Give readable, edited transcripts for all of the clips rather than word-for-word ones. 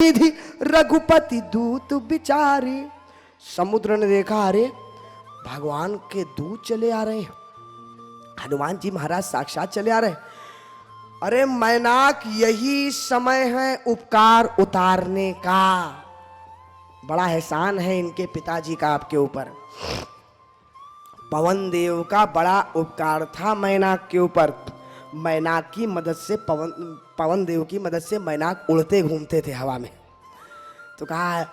निधि रघुपति दूत बिचारी। समुद्र ने देखा, अरे भगवान के दूत चले आ रहे हैं, हनुमान जी महाराज साक्षात चले आ रहे हैं। अरे मैनाक, यही समय है उपकार उतारने का। बड़ा एहसान है इनके पिताजी का आपके ऊपर। पवन देव का बड़ा उपकार था मैनाक के ऊपर। मैनाक की मदद से पवन देव की मदद से मैनाक उड़ते घूमते थे हवा में। तो कहा,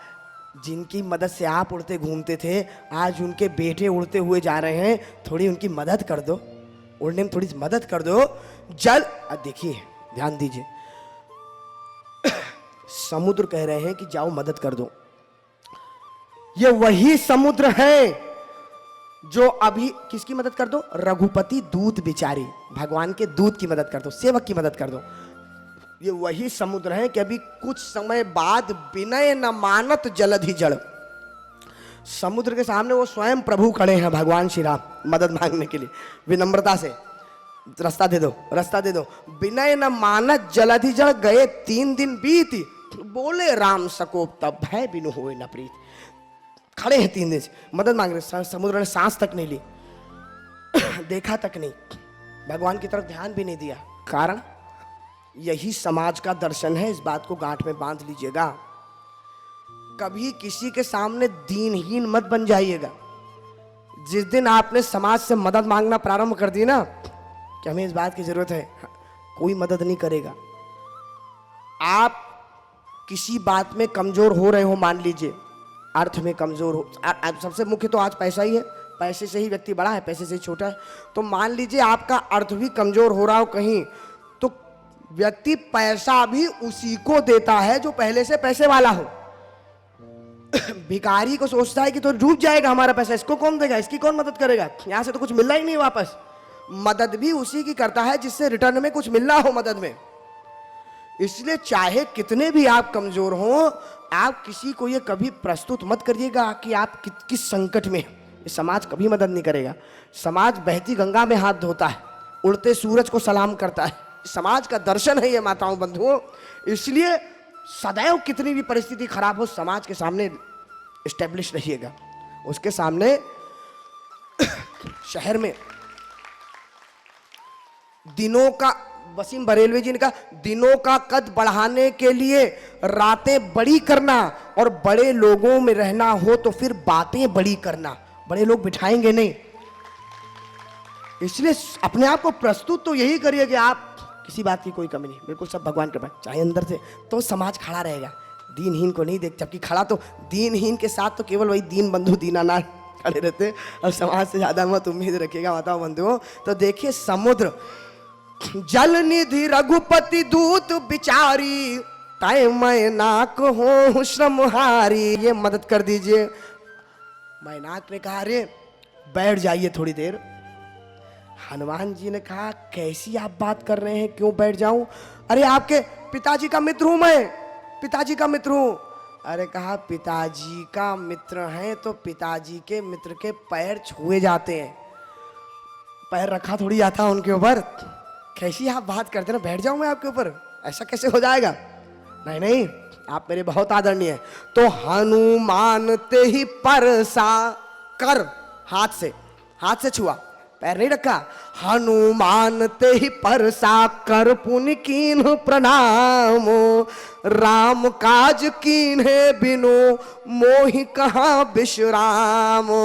जिनकी मदद से आप उड़ते घूमते थे, आज उनके बेटे उड़ते हुए जा रहे हैं, थोड़ी उनकी मदद कर दो, उड़ने में थोड़ी मदद कर दो। जल, देखिए ध्यान दीजिए, समुद्र कह रहे हैं कि जाओ मदद कर दो। ये वही समुद्र है जो अभी किसकी मदद कर दो? रघुपति दूत बिचारी, भगवान के दूत की मदद कर दो, सेवक की मदद कर दो। ये वही समुद्र है कि अभी कुछ समय बाद विनय न मानत जलधि जड़। समुद्र के सामने वो स्वयं प्रभु खड़े हैं, भगवान श्री राम, मदद मांगने के लिए विनम्रता से, रास्ता दे दो, रास्ता दे दो। विनय न मानत जलधि जड़, गए 3 दिन बीती, बोले राम सकोप तब, भय बिनु होए न प्रीत। खड़े हैं 3 दिन से, मदद मांग रहे। समुद्र ने सांस तक नहीं ली, देखा तक नहीं, भगवान की तरफ ध्यान भी नहीं दिया। कारण यही समाज का दर्शन है, इस बात को गांठ में बांध लीजिएगा। कभी किसी के सामने दीनहीन मत बन जाइएगा। जिस दिन आपने समाज से मदद मांगना प्रारंभ कर दी ना कि हमें इस बात की जरूरत है, कोई मदद नहीं करेगा। आप किसी बात में कमजोर हो रहे हो, मान लीजिए अर्थ में कमजोर हो, सबसे मुख्य तो आज पैसा ही है, पैसे से ही व्यक्ति बड़ा है, पैसे से ही छोटा है। तो मान लीजिए आपका अर्थ भी कमजोर हो रहा हो कहीं, तो व्यक्ति पैसा भी उसी को देता है जो पहले से पैसे वाला हो। भिखारी को सोचता है कि तो डूब जाएगा हमारा पैसा, इसको कौन देगा, इसकी कौन मदद करेगा, यहां से तो कुछ मिलना ही नहीं वापस। मदद भी उसी की करता है जिससे रिटर्न में कुछ मिलना हो मदद में। इसलिए चाहे कितने भी आप कमजोर हो, आप किसी को ये कभी प्रस्तुत मत करिएगा कि आप किस संकट में। ये समाज कभी मदद नहीं करेगा। समाज बहती गंगा में हाथ धोता है, उड़ते सूरज को सलाम करता है। समाज का दर्शन है ये माताओं बंधुओं। इसलिए सदैव कितनी भी परिस्थिति खराब हो, समाज के सामने एस्टेब्लिश रहिएगा। उसके सामने शहर में दिनों का, वसीम बरेलवी जी ने कहा, दिनों का कद बढ़ाने के लिए रातें बड़ी करना और बड़े लोगों में रहना हो तो फिर बातें बड़ी करना। बड़े लोग बिठाएंगे नहीं, इसलिए अपने आप को प्रस्तुत तो यही करिए कि आप किसी बात की कोई कमी नहीं, बिल्कुल सब भगवान कृपा, चाहे अंदर से, तो समाज खड़ा रहेगा। दीनहीन को नहीं देख, जबकि खड़ा तो दीनहीन के साथ तो केवल वही दीन बंधु दीनानाथ खड़े रहते, और समाज से ज्यादा मत उम्मीद रखिएगा माताओं बंधुओं। तो देखिए समुद्र, जल निधि रघुपति दूत बिचारी, ताए मैनाक हो श्रमहारी। ये मदद कर दीजिए। मैनाक ने कहा, अरे बैठ जाइए थोड़ी देर। हनुमान जी ने कहा, कैसी आप बात कर रहे हैं, क्यों बैठ जाऊं? अरे आपके पिताजी का मित्र हूं मैं, पिताजी का मित्र हूं। अरे कहा, पिताजी का मित्र हैं तो पिताजी के मित्र के पैर छुए जाते हैं, पैर रखा थोड़ी जाता उनके ऊपर। कैसी आप बात करते ना, बैठ जाऊं मैं आपके ऊपर, ऐसा कैसे हो जाएगा? नहीं नहीं, आप मेरे बहुत आदरणीय हैं। तो हनुमान ते ही परसा कर, हाथ से छुआ, पैर नहीं रखा। हनुमान ते ही परसा कर पुनि कीन प्रणाम, राम काज कीन्हे बिनु मोहि कहाँ विश्राम।